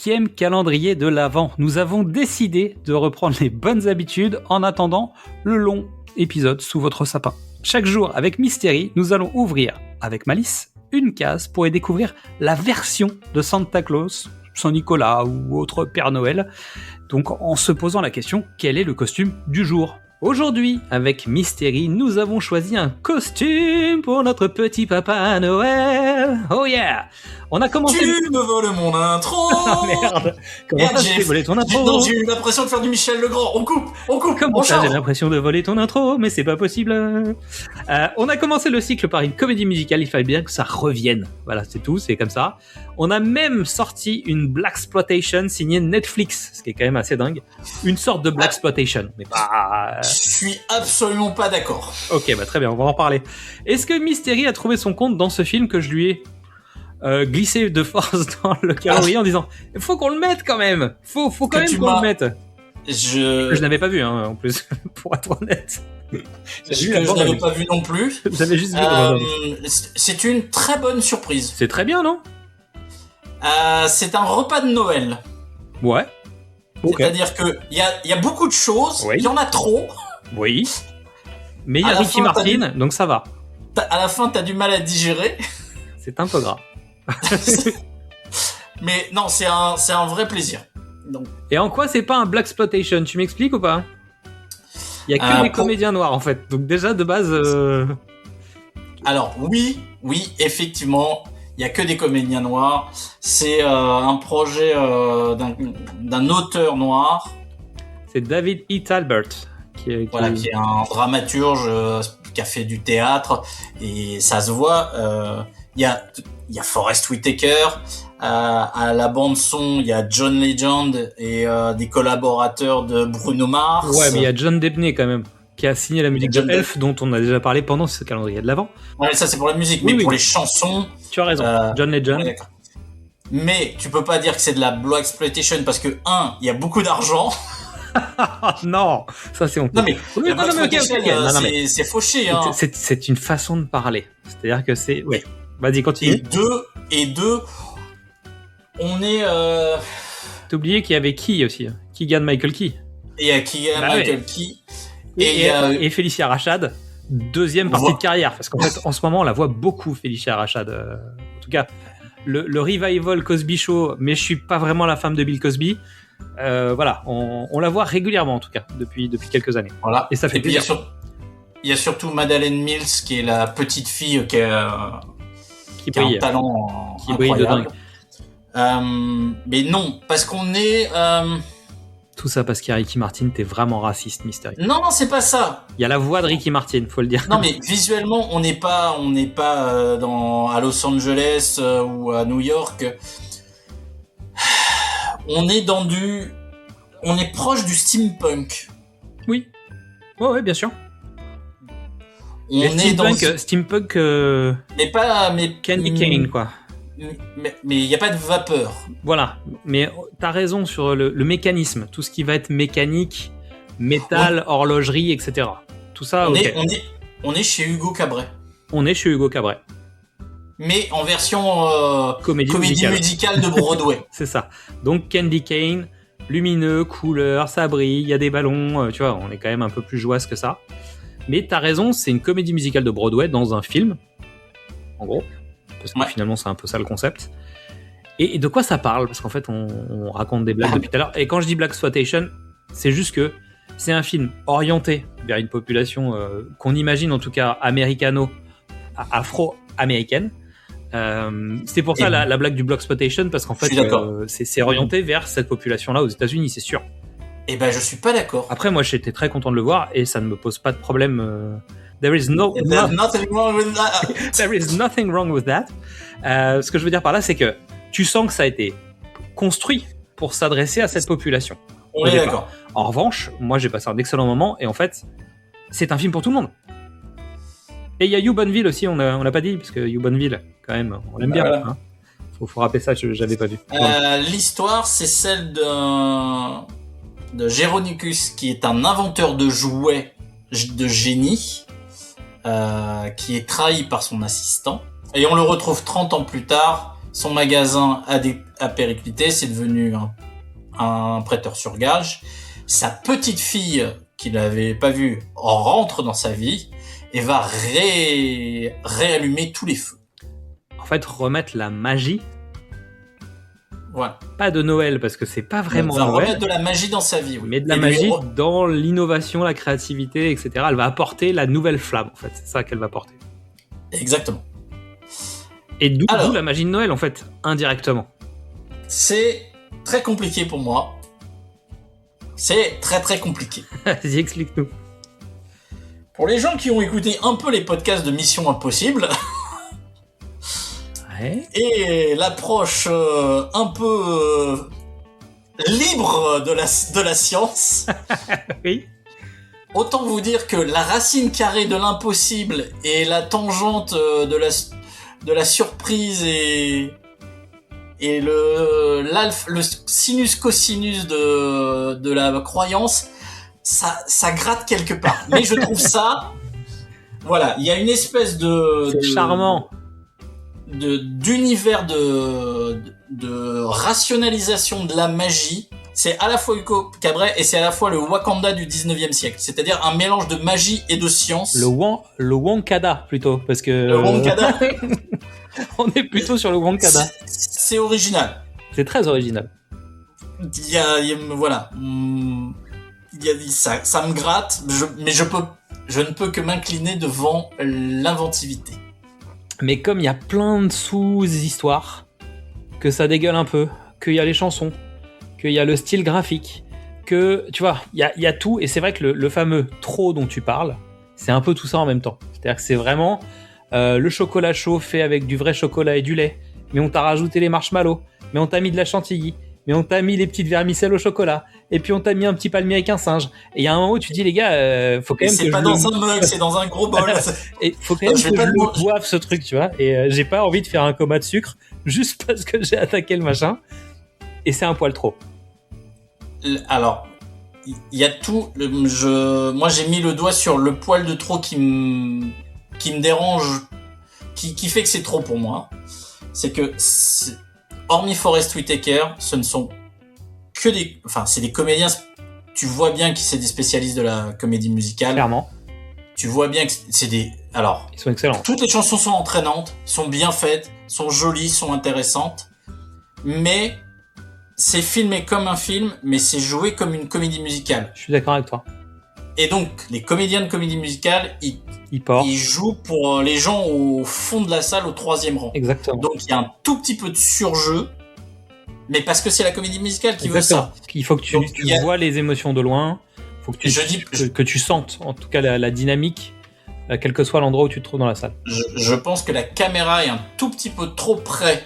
5e calendrier de l'Avent. Nous avons décidé de reprendre les bonnes habitudes en attendant le long épisode sous votre sapin. Chaque jour, avec Mystery, nous allons ouvrir, avec malice, une case pour y découvrir la version de Santa Claus, Saint-Nicolas ou autre Père Noël. Donc en se posant la question, quel est le costume du jour ? Aujourd'hui, avec Mystery, nous avons choisi un costume pour notre petit papa Noël. Oh yeah! On a commencé... Tu me voles mon intro. Ah merde! Comment ça, j'ai volé ton intro? Non, j'ai eu l'impression de faire du Michel Legrand. On coupe, Comment on ça, change. j'ai l'impression de voler ton intro, mais c'est pas possible. On a commencé le cycle par une comédie musicale, il fallait bien que ça revienne. Voilà, c'est tout, c'est comme ça. On a même sorti une blaxploitation signée Netflix, ce qui est quand même assez dingue. Une sorte de blaxploitation, mais pas... Je suis absolument pas d'accord. Ok, bah très bien, on va en parler. Est-ce que Mystery a trouvé son compte dans ce film que je lui ai glissé de force dans le calendrier en disant « Faut qu'on le mette quand même. Faut quand même qu'on le mette. » Je n'avais pas vu, hein, en plus, pour être honnête. Je n'avais pas vu non plus. J'avais juste vu. C'est une très bonne surprise. C'est très bien, non? C'est un repas de Noël. Ouais. Okay. C'est-à-dire que il y a beaucoup de choses, il y en a trop. Oui. Mais il y a Ricky Martin, donc ça va. À la fin, t'as du mal à digérer. C'est un peu gras. Mais non, c'est un vrai plaisir. Donc. Et en quoi c'est pas un blaxploitation? Tu m'expliques ou pas? Il y a que des comédiens noirs en fait. Donc déjà de base. Alors oui, effectivement, il y a que des comédiens noirs. C'est un projet d'un auteur noir. C'est David E. Talbert qui est un dramaturge qui a fait du théâtre et ça se voit. Il y a Forest Whitaker. À la bande son, il y a John Legend et des collaborateurs de Bruno Mars. Ouais, mais il y a John Debney quand même, qui a signé la musique de Elf, dont on a déjà parlé pendant ce calendrier de l'Avent. Ouais, ça c'est pour la musique, mais pour les chansons... Tu as raison, John Legend. Ouais, mais tu peux pas dire que c'est de la blaxploitation parce que, il y a beaucoup d'argent. Non, ça c'est honteux. Non mais, c'est fauché. Hein. C'est une façon de parler. C'est-à-dire que c'est... Oui. Vas-y, continue. Et deux, on est... T'as oublié qu'il y avait Key aussi. Keegan Michael Key. Il y a Keegan Michael Key. Et Félicia Rachad, deuxième partie de carrière. Parce qu'en fait, en ce moment, on la voit beaucoup, Félicia Rachad. En tout cas, le revival Cosby Show, mais je suis pas vraiment la femme de Bill Cosby. Voilà, on la voit régulièrement, en tout cas, depuis quelques années. Voilà. Et ça fait plaisir. Il y a surtout Madeleine Mills, qui est la petite fille qui a un talent qui brille de dingue. Mais non, parce qu'on est... Tout ça parce qu'il y a Ricky Martin, t'es vraiment raciste, Mystery. Non, c'est pas ça. Il y a la voix de Ricky Martin, faut le dire. Non, mais visuellement, on n'est pas à Los Angeles ou à New York. On est on est proche du steampunk. Oui. Ouais, bien sûr. On est steampunk. Mais pas, Candy cane, quoi. Mais il n'y a pas de vapeur. Voilà, mais t'as raison sur le mécanisme, tout ce qui va être mécanique, métal, horlogerie, etc. Tout ça, on est chez Hugo Cabret. On est chez Hugo Cabret. Mais en version comédie musicale de Broadway. C'est ça. Donc Candy cane, lumineux, couleur, ça brille, il y a des ballons, tu vois, on est quand même un peu plus joyeux que ça. Mais t'as raison, c'est une comédie musicale de Broadway dans un film, en gros. Parce que finalement c'est un peu ça le concept. Et de quoi ça parle? Parce qu'en fait on raconte des blagues depuis tout à l'heure. Et quand je dis blaxploitation, c'est juste que c'est un film orienté vers une population qu'on imagine en tout cas afro-américaine. C'est pour ça la blague du blaxploitation, parce qu'en fait c'est orienté vers cette population-là aux États-Unis, c'est sûr. Eh ben je suis pas d'accord. Après moi j'étais très content de le voir et ça ne me pose pas de problème. There's nothing wrong with that. There is nothing wrong with that. Ce que je veux dire par là, c'est que tu sens que ça a été construit pour s'adresser à cette population. On est d'accord. En revanche, moi j'ai passé un excellent moment et en fait, c'est un film pour tout le monde. Et il y a Hugh Bonneville aussi, on l'a pas dit, parce que Hugh Bonneville, quand même, on l'aime bien. Voilà. Hein. Faut rappeler ça, j'avais pas vu. L'histoire, c'est celle de Géronicus, qui est un inventeur de jouets de génie. Qui est trahi par son assistant, et on le retrouve 30 ans plus tard son magasin a périclité, c'est devenu un prêteur sur gage. Sa petite fille, qu'il n'avait pas vue, rentre dans sa vie et va réallumer tous les feux. En fait, remettre la magie. Voilà. Pas de Noël, parce que c'est pas vraiment Elle va Noël. remettre de la magie dans sa vie, oui. Mais de la magie dans l'innovation, la créativité, etc. Elle va apporter la nouvelle flamme, en fait. C'est ça qu'elle va apporter. Exactement. Et d'où la magie de Noël, en fait, indirectement. C'est très compliqué pour moi. C'est très très compliqué. Vas-y, explique-nous. Pour les gens qui ont écouté un peu les podcasts de Mission Impossible... Ouais. Et l'approche un peu libre de la science. Oui. Autant vous dire que la racine carrée de l'impossible et la tangente de la surprise et le sinus cosinus de la croyance, ça gratte quelque part. Mais je trouve ça, voilà, il y a une espèce c'est charmant. D'univers de rationalisation de la magie. C'est à la fois Hugo Cabret et c'est à la fois le Wakanda du 19e siècle. C'est-à-dire un mélange de magie et de science. Le Wankada, plutôt, parce que... Le Wankada. On est plutôt sur le Wankada. C'est original. C'est très original. Voilà. Ça me gratte, mais je ne peux que m'incliner devant l'inventivité. Mais comme il y a plein de sous-histoires, que ça dégueule un peu, qu'il y a les chansons, qu'il y a le style graphique, que, tu vois, il y a tout, et c'est vrai que le fameux trop dont tu parles, c'est un peu tout ça en même temps. C'est-à-dire que c'est vraiment le chocolat chaud fait avec du vrai chocolat et du lait, mais on t'a rajouté les marshmallows, mais on t'a mis de la chantilly, mais on t'a mis les petites vermicelles au chocolat, et puis on t'a mis un petit palmier avec un singe. Et il y a un moment où tu dis, les gars, faut quand même c'est que pas dans un mug, c'est dans un gros bol. Et faut quand même que je le boive, ce truc, tu vois. Et j'ai pas envie de faire un coma de sucre juste parce que j'ai attaqué le machin. Et c'est un poil trop. Alors, il y a tout. Moi, j'ai mis le doigt sur le poil de trop qui me dérange, qui fait que c'est trop pour moi. C'est que, hormis Forest Whitaker, ce ne sont que c'est des comédiens. Tu vois bien que c'est des spécialistes de la comédie musicale. Clairement. Tu vois bien que c'est des... Alors, ils sont excellents. Toutes les chansons sont entraînantes, sont bien faites, sont jolies, sont intéressantes. Mais c'est filmé comme un film, mais c'est joué comme une comédie musicale. Je suis d'accord avec toi. Et donc, les comédiens de comédie musicale, ils jouent pour les gens au fond de la salle, au 3e rang. Exactement. Donc, il y a un tout petit peu de surjeu, mais parce que c'est la comédie musicale qui veut ça. Il faut que tu vois les émotions de loin. Il faut que tu sentes, en tout cas, la dynamique, quel que soit l'endroit où tu te trouves dans la salle. Je pense que la caméra est un tout petit peu trop près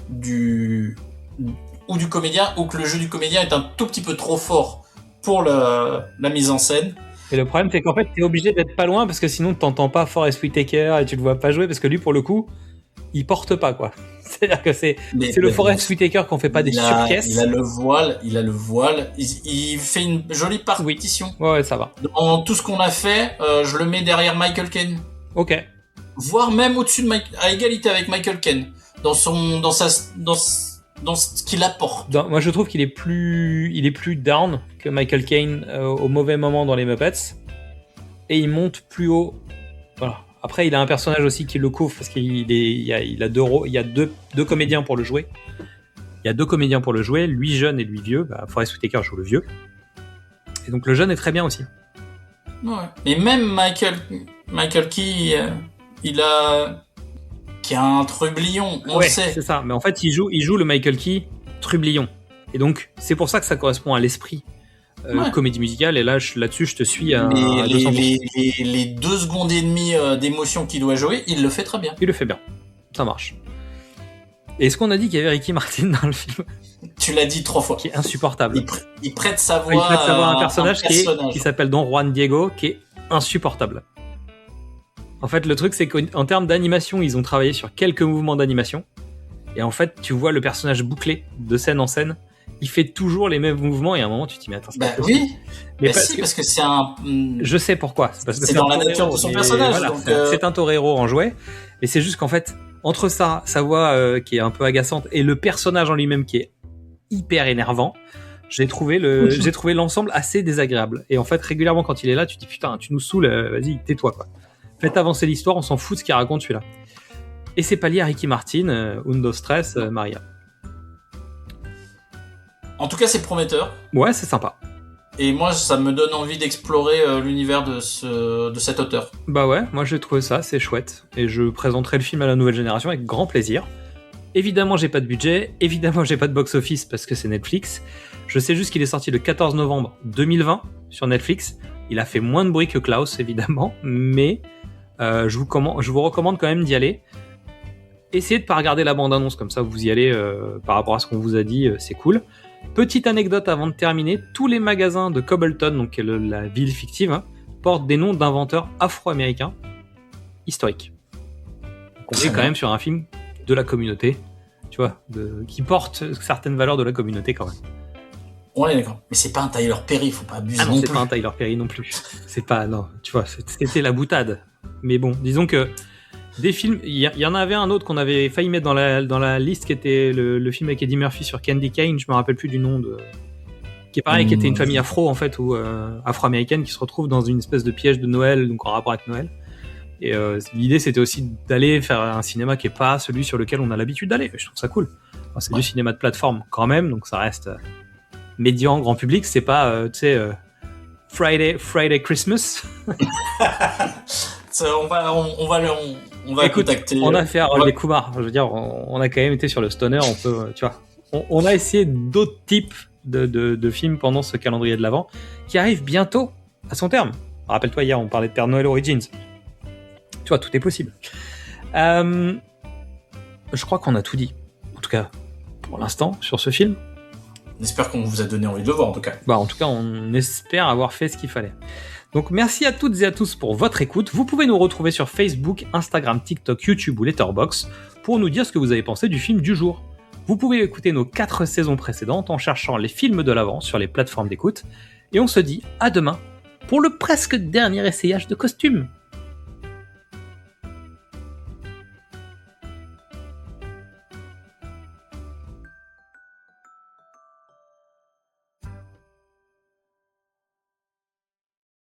du comédien, ou que le jeu du comédien est un tout petit peu trop fort pour la mise en scène. Et le problème, c'est qu'en fait, t'es obligé d'être pas loin parce que sinon, t'entends pas Forest Whitaker et tu le vois pas jouer parce que lui, pour le coup, il porte pas, quoi. C'est-à-dire que c'est le Forest Whitaker qu'on fait pas des surcaisses. Il a le voile. Il fait une jolie partition. Oui. Ouais, ça va. Dans tout ce qu'on a fait, je le mets derrière Michael Caine. Ok. Voire même au-dessus à égalité avec Michael Caine. Dans ce qu'il apporte. Moi, je trouve qu'il est plus down que Michael Caine au mauvais moment dans les Muppets. Et il monte plus haut. Voilà. Après, il a un personnage aussi qui le couvre parce qu'il y a deux comédiens pour le jouer. Il y a 2 comédiens pour le jouer, lui jeune et lui vieux. Forest Whitaker joue le vieux. Et donc le jeune est très bien aussi. Ouais. Et même Michael Key, qui a un trublion, on le sait. C'est ça. Mais en fait, il joue le Michael Key trublion. Et donc, c'est pour ça que ça correspond à l'esprit comédie musicale. Et là-dessus, je te suis à 200%. Les 2 secondes et demie d'émotion qu'il doit jouer, il le fait très bien. Il le fait bien. Ça marche. Et est-ce qu'on a dit qu'il y avait Ricky Martin dans le film ? Tu l'as dit 3 fois. Qui est insupportable. Il prête sa voix à un personnage qui s'appelle Don Juan Diego, qui est insupportable. En fait, le truc, c'est qu'en termes d'animation, ils ont travaillé sur quelques mouvements d'animation. Et en fait, tu vois le personnage bouclé de scène en scène. Il fait toujours les mêmes mouvements et à un moment, tu te dis, mais attends, c'est pas possible. Oui. Mais parce que c'est un... Je sais pourquoi. C'est parce que c'est dans la nature de son personnage. Voilà, donc c'est un torero en jouet. Et c'est juste qu'en fait, entre ça, sa voix qui est un peu agaçante et le personnage en lui-même qui est hyper énervant, j'ai trouvé l'ensemble assez désagréable. Et en fait, régulièrement quand il est là, tu te dis putain, tu nous saoules, vas-y, tais-toi quoi. Faites avancer l'histoire, on s'en fout de ce qu'il raconte celui-là. Et c'est pas lié à Ricky Martin, Undo Stress, Maria. En tout cas, c'est prometteur. Ouais, c'est sympa. Et moi, ça me donne envie d'explorer l'univers de cet auteur. Bah ouais, moi j'ai trouvé ça, c'est chouette. Et je présenterai le film à la nouvelle génération avec grand plaisir. Évidemment, j'ai pas de budget. Évidemment, j'ai pas de box-office parce que c'est Netflix. Je sais juste qu'il est sorti le 14 novembre 2020 sur Netflix. Il a fait moins de bruit que Klaus, évidemment. Mais je vous recommande quand même d'y aller. Essayez de pas regarder la bande-annonce, comme ça vous y allez par rapport à ce qu'on vous a dit, c'est cool. Petite anecdote avant de terminer, tous les magasins de Cobbleton, donc la ville fictive, hein, portent des noms d'inventeurs afro-américains historiques. Donc on est quand même sur un film de la communauté, tu vois, qui porte certaines valeurs de la communauté quand même. Ouais, d'accord. Mais c'est pas un Tyler Perry, faut pas abuser. Ah non, c'est pas un Tyler Perry non plus. C'est pas, non, tu vois, c'était la boutade. Mais bon, disons que des films, il y en avait un autre qu'on avait failli mettre dans la liste qui était le film avec Eddie Murphy sur Candy Cane, je me rappelle plus du nom qui est pareil, qui était une famille afro en fait, ou afro-américaine qui se retrouve dans une espèce de piège de Noël, donc en rapport avec Noël. Et l'idée c'était aussi d'aller faire un cinéma qui est pas celui sur lequel on a l'habitude d'aller. Je trouve ça cool. Enfin, c'est du cinéma de plateforme quand même, donc ça reste médian, grand public, c'est pas tu sais Friday Christmas. On va Écoute, contacter. On a fait les Kumar. Je veux dire, on a quand même été sur le stoner. On peut, tu vois, on a essayé d'autres types de films pendant ce calendrier de l'Avent qui arrive bientôt à son terme. Rappelle-toi, hier, on parlait de Père Noël Origins. Tu vois, tout est possible. Je crois qu'on a tout dit. En tout cas, pour l'instant, sur ce film. On espère qu'on vous a donné envie de le voir, en tout cas. Bah, en tout cas, on espère avoir fait ce qu'il fallait. Donc merci à toutes et à tous pour votre écoute. Vous pouvez nous retrouver sur Facebook, Instagram, TikTok, YouTube ou Letterboxd pour nous dire ce que vous avez pensé du film du jour. Vous pouvez écouter nos 4 saisons précédentes en cherchant les films de l'Avent sur les plateformes d'écoute. Et on se dit à demain pour le presque dernier essayage de costume.